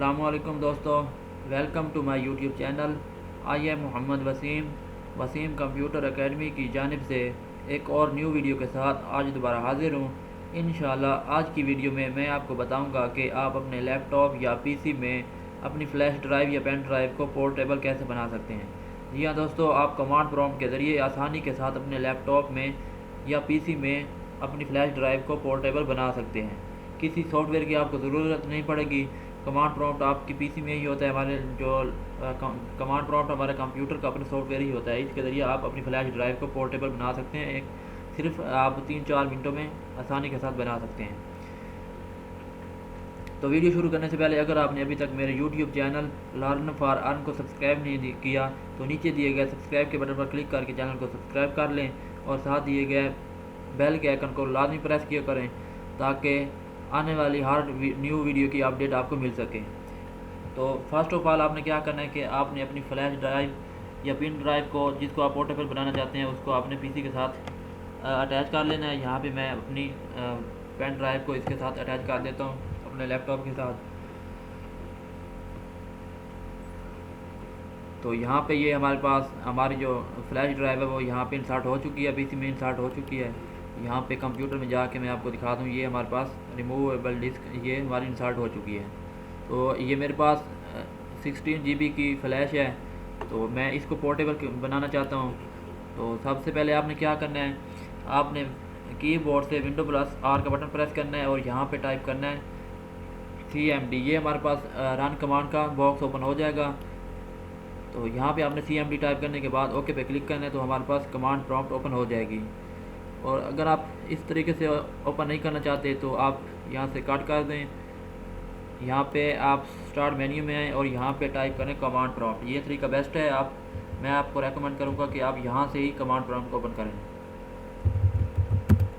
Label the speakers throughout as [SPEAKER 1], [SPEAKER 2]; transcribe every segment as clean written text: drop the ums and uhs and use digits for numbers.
[SPEAKER 1] अस्सलामुअलैकुम दोस्तों, welcome to my YouTube channel. I am Mohammed Wasim computer academy की जानिब से एक और न्यू वीडियो के साथ आज दोबारा हाज़िर हूँ। इंशाल्लाह आज की वीडियो में मैं आपको बताऊँगा कि आप अपने लैपटॉप या पीसी में अपनी फ़्लैश ड्राइव या पेन ड्राइव को पोर्टेबल कैसे बना सकते हैं। जी हाँ दोस्तों, आप कमांड प्रॉम्प्ट के ज़रिए आसानी के साथ अपने लैपटॉप में या पीसी में अपनी फ़्लैश ड्राइव को पोर्टेबल बना सकते हैं। किसी सॉफ्टवेयर की आपको ज़रूरत नहीं पड़ेगी। कमांड प्रॉम्प्ट आपकी पीसी में ही होता है। हमारे जो कमांड प्रॉम्प्ट हमारे कंप्यूटर का अपना सॉफ्टवेयर ही होता है। इसके ज़रिए आप अपनी फ्लैश ड्राइव को पोर्टेबल बना सकते हैं। सिर्फ आप 3-4 मिनटों में आसानी के साथ बना सकते हैं। तो वीडियो शुरू करने से पहले अगर आपने अभी तक मेरे YouTube channel learn for earn को सब्सक्राइब नहीं किया तो नीचे दिए गए सब्सक्राइब के बटन पर क्लिक करके चैनल को सब्सक्राइब कर लें और साथ दिए गए बेल के आइकन को लाजमी प्रेस किया करें ताकि आने वाली हर न्यू वीडियो की अपडेट आपको मिल सके। तो फर्स्ट ऑफ ऑल आपने क्या करना है कि आपने अपनी फ्लैश ड्राइव या पिन ड्राइव को जिसको आप पोर्टेबल बनाना चाहते हैं उसको आपने पीसी के साथ अटैच कर लेना है। यहाँ पे मैं अपनी पेन ड्राइव को इसके साथ अटैच कर देता हूँ अपने लैपटॉप के साथ। तो यहाँ पे ये हमारे पास हमारी जो फ्लैश ड्राइव है वो यहाँ पे इंसर्ट हो चुकी है, पीसी में इंसर्ट हो चुकी है। यहाँ पे कंप्यूटर में जाके मैं आपको दिखा दूँ, ये हमारे पास रिमूवेबल डिस्क ये हमारी इंसर्ट हो चुकी है। तो ये मेरे पास 16 GB की फ़्लैश है। तो मैं इसको पोर्टेबल बनाना चाहता हूँ। तो सबसे पहले आपने क्या करना है, आपने कीबोर्ड से Windows+R का बटन प्रेस करना है और यहाँ पे टाइप करना है CMD। ये हमारे पास रन कमांड का बॉक्स ओपन हो जाएगा। तो यहाँ पे आपने CMD टाइप करने के बाद ओके पे क्लिक करना है तो हमारे पास कमांड प्रॉम्प्ट ओपन हो जाएगी। और अगर आप इस तरीके से ओपन नहीं करना चाहते तो आप यहाँ से कट कर दें। यहाँ पे आप स्टार्ट मेन्यू में आएँ और यहाँ पे टाइप करें कमांड प्रॉम्प्ट। ये तरीका बेस्ट है। मैं आपको रेकमेंड करूँगा कि आप यहाँ से ही कमांड प्रॉम्प्ट को ओपन करें।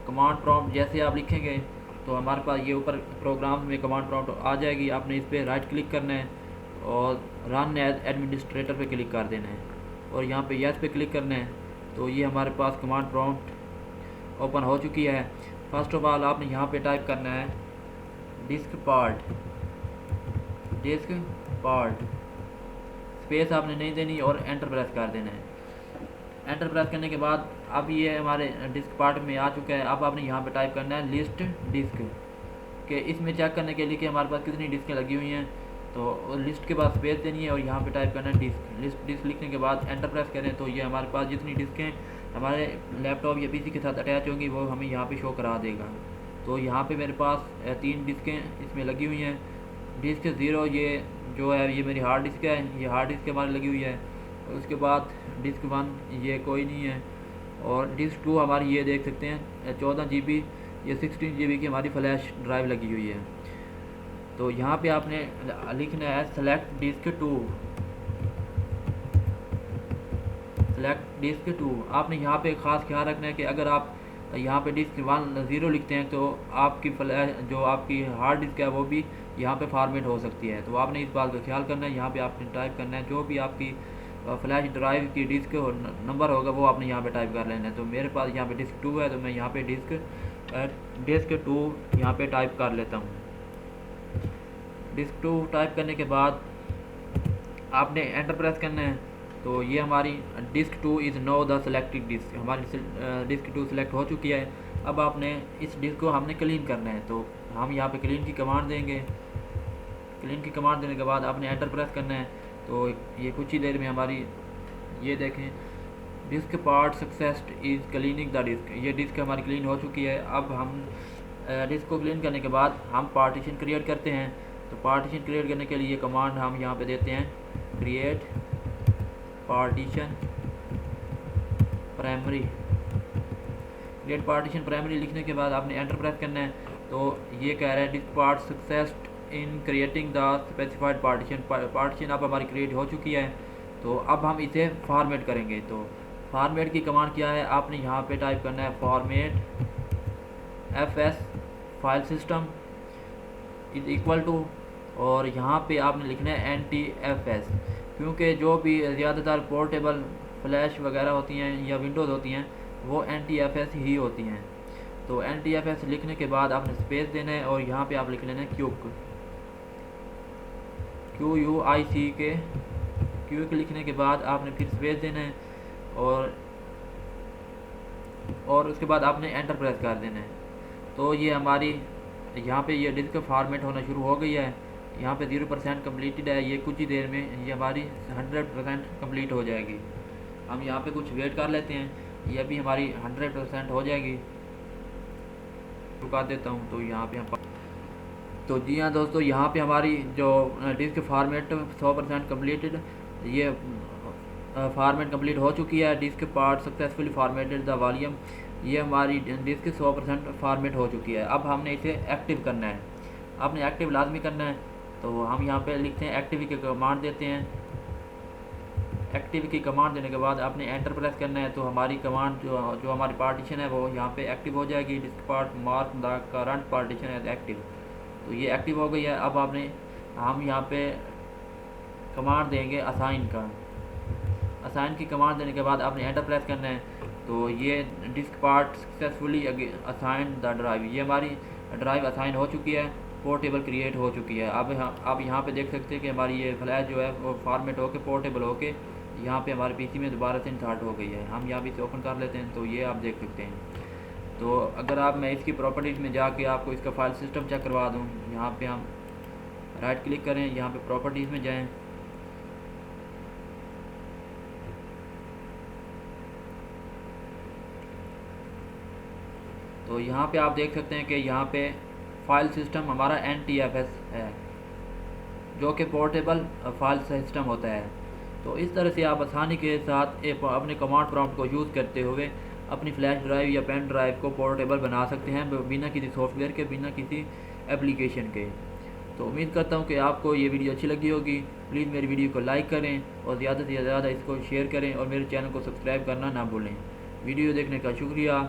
[SPEAKER 1] कमांड प्रॉम्प्ट जैसे आप लिखेंगे तो हमारे पास ये ऊपर प्रोग्राम में कमांड प्रॉम्प्ट आ जाएगी। आपने इस पर राइट क्लिक करना है और रन एज एडमिनिस्ट्रेटर पे क्लिक कर देना है और यहाँ पे यस पे क्लिक करना है। तो ये हमारे पास कमांड प्रॉम्प्ट ओपन हो चुकी है। फर्स्ट ऑफ ऑल आपने यहाँ पे टाइप करना है डिस्क पार्ट स्पेस आपने नहीं देनी और एंटर प्रेस कर देना है। एंटर प्रेस करने के बाद अब ये हमारे डिस्क पार्ट में आ चुका है। अब आपने यहाँ पे टाइप करना है लिस्ट डिस्क के इसमें चेक करने के लिए कि हमारे पास कितनी डिस्कें लगी हुई हैं। तो लिस्ट के बाद स्पेस देनी है और यहाँ पे टाइप करना है डिस्क लिखने के बाद एंटर प्रेस करें तो ये हमारे पास जितनी डिस्कें हमारे लैपटॉप या पीसी के साथ अटैच होंगी वो हमें यहाँ पे शो करा देगा। तो यहाँ पे मेरे पास 3 डिस्कें इसमें लगी हुई हैं। डिस्क 0 ये जो है ये मेरी हार्ड डिस्क है, ये हार्ड डिस्क हमारी लगी हुई है। उसके बाद डिस्क 1 ये कोई नहीं है और डिस्क 2 हमारी ये देख सकते हैं 14 GB ये 16 GB की हमारी फ्लैश ड्राइव लगी हुई है। तो यहाँ पे आपने लिखना है सेलेक्ट डिस्क 2। आपने यहाँ पे ख़ास ख्याल रखना है कि अगर आप यहाँ पे डिस्क 10 लिखते हैं तो आपकी फ्लैश जो आपकी हार्ड डिस्क है वो भी यहाँ पे फॉर्मेट हो सकती है। तो आपने इस बात का ख्याल करना है। यहाँ पे आपने टाइप करना है जो भी आपकी फ्लैश ड्राइव की डिस्क नंबर होगा वो आपने यहाँ पे टाइप कर लेना है। तो मेरे पास यहाँ पे डिस्क 2 है तो मैं यहाँ पे डिस्क 2 यहाँ पे टाइप कर लेता हूँ। डिस्क 2 टाइप करने के बाद आपने एंटर प्रेस करना है। तो ये हमारी disk 2 is now the selected disk, हमारी डिस्क 2 सेलेक्ट हो चुकी है। अब आपने इस डिस्क को हमने क्लीन करना है तो हम यहाँ पे क्लीन की कमांड देंगे। क्लीन की कमांड देने के बाद आपने एंटर प्रेस करना है। तो ये कुछ ही देर में हमारी ये देखें diskpart succeeded is cleaning the disk, ये डिस्क हमारी क्लीन हो चुकी है। अब हम डिस्क को क्लीन करने के बाद हम पार्टीशन क्रिएट करते हैं। तो पार्टीशन क्रिएट करने के लिए कमांड हम यहाँ पे देते हैं क्रिएट पार्टीशन प्राइमरी लिखने के बाद आपने एंटर प्रेस करना है। तो ये कह रहा है disc part succeeded in creating the specified partition अब हमारी क्रिएट हो चुकी है। तो अब हम इसे फॉर्मेट करेंगे। तो फॉर्मेट की कमांड क्या है, आपने यहाँ पे टाइप करना है format FS file system is equal to और यहाँ पे आपने लिखना है NTFS, क्योंकि जो भी ज़्यादातर पोर्टेबल फ्लैश वगैरह होती हैं या विंडोज़ होती हैं वो NTFS ही होती हैं। तो NTFS लिखने के बाद आपने स्पेस देना है और यहाँ पे आप लिख लेना है क्यूक। QUICK क्यूक लिखने के बाद आपने फिर स्पेस देना है और उसके बाद आपने एंटर प्रेस कर देना है। तो ये हमारी यहाँ पे ये डिस्क फॉर्मेट होना शुरू हो गई है। यहाँ पे 0% कम्प्लीटेड है। ये कुछ ही देर में ये हमारी 100% कम्प्लीट हो जाएगी। हम यहाँ पे कुछ वेट कर लेते हैं, ये अभी हमारी 100% हो जाएगी। रुका देता हूँ। तो यहाँ पे हम तो जी हाँ दोस्तों, यहाँ पे हमारी जो डिस्क फॉर्मेट 100% कम्प्लीटेड, ये फॉर्मेट कंप्लीट हो चुकी है। Disc part successfully formatted the volume, ये हमारी डिस्क 100% फॉर्मेट हो चुकी है। अब हमने इसे एक्टिव करना है, आपने एक्टिव लाजमी करना है। तो हम यहाँ पे लिखते हैं एक्टिव की कमांड देते हैं। एक्टिव की कमांड देने के बाद आपने एंटर प्रेस करना है। तो हमारी कमांड जो हमारी पार्टीशन है वो यहाँ पे एक्टिव हो जाएगी। Disk part mark the current partition as active, तो ये एक्टिव हो गई है। अब हम यहाँ पे कमांड देंगे असाइन का। असाइन की कमांड देने के बाद आपने एंटर प्रेस करना है। तो ये disk part successfully assign the drive, ये हमारी ड्राइव असाइन हो चुकी है, पोर्टेबल क्रिएट हो चुकी है। अब आप यहाँ पे देख सकते हैं कि हमारी ये फ्लैश जो है वो फॉर्मेट होके पोर्टेबल होके यहाँ पे हमारे पीसी में दोबारा से इंसर्ट हो गई है। हम यहाँ भी इसे ओपन कर लेते हैं। तो ये आप देख सकते हैं। तो अगर मैं इसकी प्रॉपर्टीज़ में जाके आपको इसका फाइल सिस्टम चेक करवा दूँ, यहाँ पे हम राइट क्लिक करें, यहाँ पे प्रॉपर्टीज़ में जाएँ। तो यहाँ पे आप देख सकते हैं कि यहाँ पे फाइल सिस्टम हमारा NTFS है, जो कि पोर्टेबल फाइल सिस्टम होता है। तो इस तरह से आप आसानी के साथ अपने कमांड प्रॉम्प्ट को यूज़ करते हुए अपनी फ्लैश ड्राइव या पेन ड्राइव को पोर्टेबल बना सकते हैं, बिना किसी सॉफ्टवेयर के, बिना किसी एप्लीकेशन के। तो उम्मीद करता हूँ कि आपको ये वीडियो अच्छी लगी होगी। प्लीज़ मेरी वीडियो को लाइक करें और ज़्यादा से ज़्यादा इसको शेयर करें और मेरे चैनल को सब्सक्राइब करना ना भूलें। वीडियो देखने का शुक्रिया।